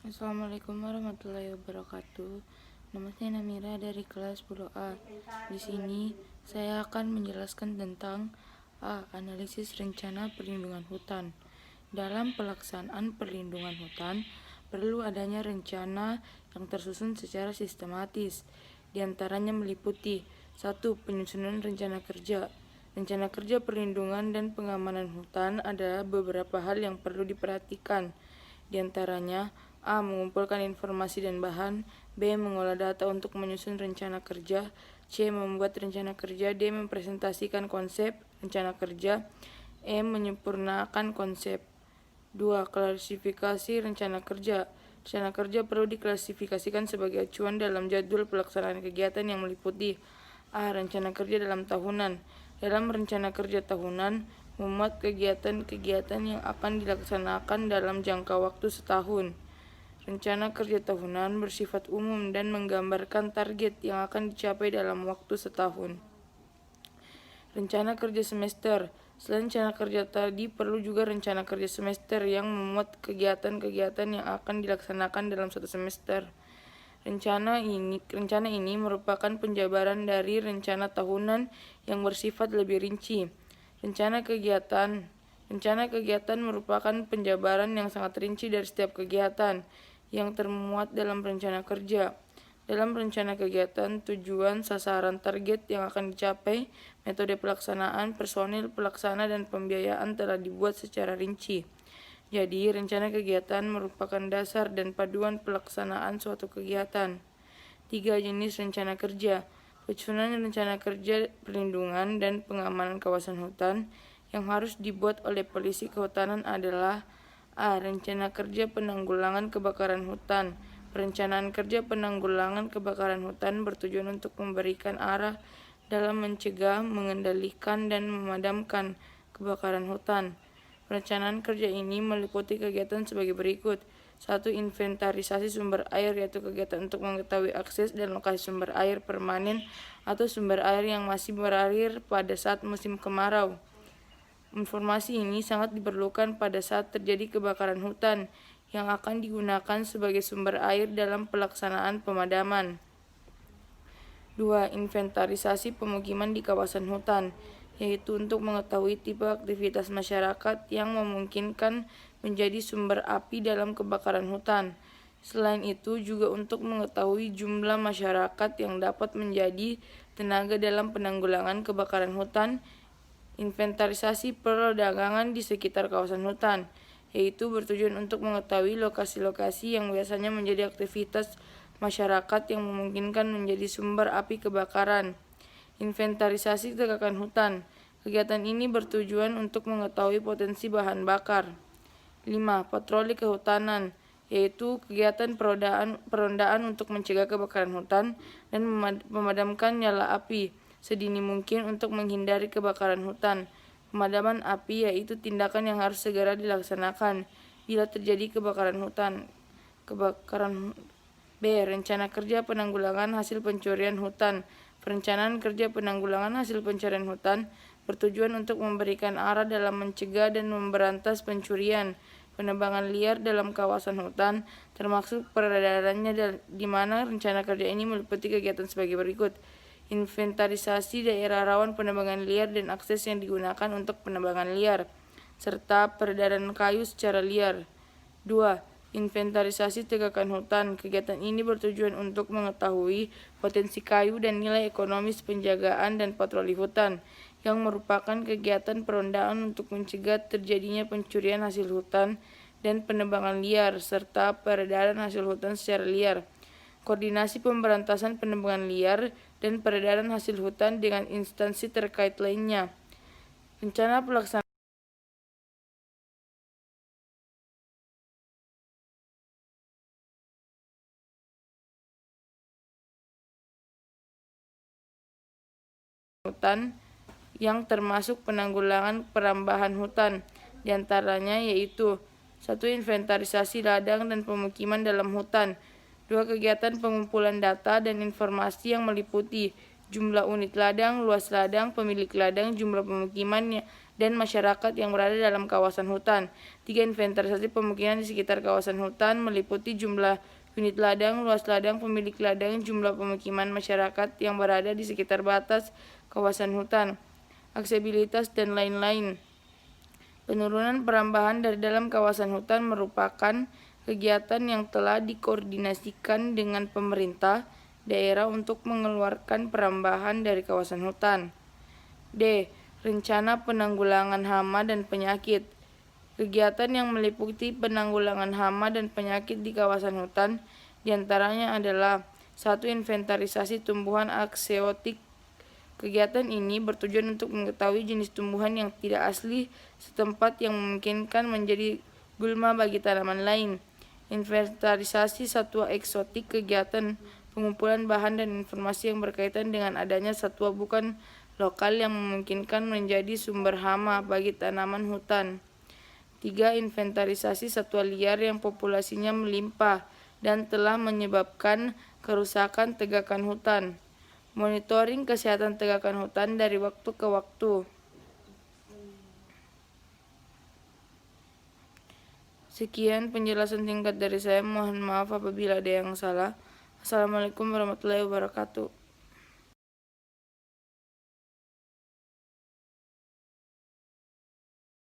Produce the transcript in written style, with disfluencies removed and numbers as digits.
Assalamualaikum warahmatullahi wabarakatuh. Nama saya Namira dari kelas 10A. Di sini saya akan menjelaskan tentang analisis rencana perlindungan hutan. Dalam pelaksanaan perlindungan hutan, perlu adanya rencana yang tersusun secara sistematis. Di antaranya meliputi 1. Penyusunan rencana kerja. Rencana kerja perlindungan dan pengamanan hutan adalah beberapa hal yang perlu diperhatikan. Di antaranya, A. Mengumpulkan informasi dan bahan. B. Mengolah data untuk menyusun rencana kerja. C. Membuat rencana kerja. D. Mempresentasikan konsep rencana kerja. E. Menyempurnakan konsep. 2. Klasifikasi rencana kerja. Rencana kerja perlu diklasifikasikan sebagai acuan dalam jadwal pelaksanaan kegiatan yang meliputi A. Rencana kerja dalam tahunan. Dalam rencana kerja tahunan, memuat kegiatan-kegiatan yang akan dilaksanakan dalam jangka waktu setahun. Rencana kerja tahunan bersifat umum dan menggambarkan target yang akan dicapai dalam waktu setahun. Rencana kerja semester. Selain rencana kerja tadi, perlu juga rencana kerja semester yang memuat kegiatan-kegiatan yang akan dilaksanakan dalam satu semester. Rencana ini merupakan penjabaran dari rencana tahunan yang bersifat lebih rinci. Rencana kegiatan merupakan penjabaran yang sangat rinci dari setiap kegiatan yang termuat dalam rencana kerja. Dalam rencana kegiatan, tujuan, sasaran, target yang akan dicapai, metode pelaksanaan, personil pelaksana, dan pembiayaan telah dibuat secara rinci. Jadi, rencana kegiatan merupakan dasar dan paduan pelaksanaan suatu kegiatan. 3. Jenis rencana kerja. Penyusunan rencana kerja perlindungan dan pengamanan kawasan hutan yang harus dibuat oleh polisi kehutanan adalah A. Rencana kerja penanggulangan kebakaran hutan. Perencanaan kerja penanggulangan kebakaran hutan bertujuan untuk memberikan arah dalam mencegah, mengendalikan, dan memadamkan kebakaran hutan. Perencanaan kerja ini meliputi kegiatan sebagai berikut. 1. Inventarisasi sumber air, yaitu kegiatan untuk mengetahui akses dan lokasi sumber air permanen atau sumber air yang masih berair pada saat musim kemarau. Informasi ini sangat diperlukan pada saat terjadi kebakaran hutan yang akan digunakan sebagai sumber air dalam pelaksanaan pemadaman. 2. Inventarisasi pemukiman di kawasan hutan, yaitu untuk mengetahui tipe aktivitas masyarakat yang memungkinkan menjadi sumber api dalam kebakaran hutan. Selain itu, juga untuk mengetahui jumlah masyarakat yang dapat menjadi tenaga dalam penanggulangan kebakaran hutan. Inventarisasi perdagangan di sekitar kawasan hutan, yaitu bertujuan untuk mengetahui lokasi-lokasi yang biasanya menjadi aktivitas masyarakat yang memungkinkan menjadi sumber api kebakaran. Inventarisasi tegakan hutan. Kegiatan ini bertujuan untuk mengetahui potensi bahan bakar. 5. Patroli kehutanan, yaitu kegiatan perondaan untuk mencegah kebakaran hutan dan memadamkan nyala api sedini mungkin untuk menghindari kebakaran hutan. Pemadaman api yaitu tindakan yang harus segera dilaksanakan bila terjadi kebakaran hutan. B. Rencana kerja penanggulangan hasil pencurian hutan. Perencanaan kerja penanggulangan hasil pencurian hutan bertujuan untuk memberikan arah dalam mencegah dan memberantas pencurian, penebangan liar dalam kawasan hutan, termasuk peredarannya, di mana rencana kerja ini meliputi kegiatan sebagai berikut. Inventarisasi daerah rawan penebangan liar dan akses yang digunakan untuk penebangan liar, serta peredaran kayu secara liar. 2. Inventarisasi tegakan hutan. Kegiatan ini bertujuan untuk mengetahui potensi kayu dan nilai ekonomis penjagaan dan patroli hutan, yang merupakan kegiatan perondaan untuk mencegah terjadinya pencurian hasil hutan dan penebangan liar, serta peredaran hasil hutan secara liar. Koordinasi pemberantasan penebangan liar dan peredaran hasil hutan dengan instansi terkait lainnya. Rencana pelaksanaan hutan yang termasuk penanggulangan perambahan hutan, diantaranya yaitu 1. Inventarisasi ladang dan pemukiman dalam hutan. 2. Kegiatan pengumpulan data dan informasi yang meliputi jumlah unit ladang, luas ladang, pemilik ladang, jumlah pemukiman dan masyarakat yang berada dalam kawasan hutan. 3. Inventarisasi pemukiman di sekitar kawasan hutan meliputi jumlah unit ladang, luas ladang, pemilik ladang, jumlah pemukiman masyarakat yang berada di sekitar batas kawasan hutan, aksesibilitas, dan lain-lain. Penurunan perambahan dari dalam kawasan hutan merupakan kegiatan yang telah dikoordinasikan dengan pemerintah daerah untuk mengeluarkan perambahan dari kawasan hutan. D. Rencana penanggulangan hama dan penyakit. Kegiatan yang meliputi penanggulangan hama dan penyakit di kawasan hutan diantaranya adalah 1. Inventarisasi tumbuhan aksiotik. Kegiatan ini bertujuan untuk mengetahui jenis tumbuhan yang tidak asli setempat yang memungkinkan menjadi gulma bagi tanaman lain. Inventarisasi satwa eksotik. Kegiatan pengumpulan bahan dan informasi yang berkaitan dengan adanya satwa bukan lokal yang memungkinkan menjadi sumber hama bagi tanaman hutan. 3. Inventarisasi satwa liar yang populasinya melimpah dan telah menyebabkan kerusakan tegakan hutan. Monitoring kesehatan tegakan hutan dari waktu ke waktu. Sekian penjelasan singkat dari saya. Mohon maaf apabila ada yang salah. Assalamualaikum warahmatullahi wabarakatuh.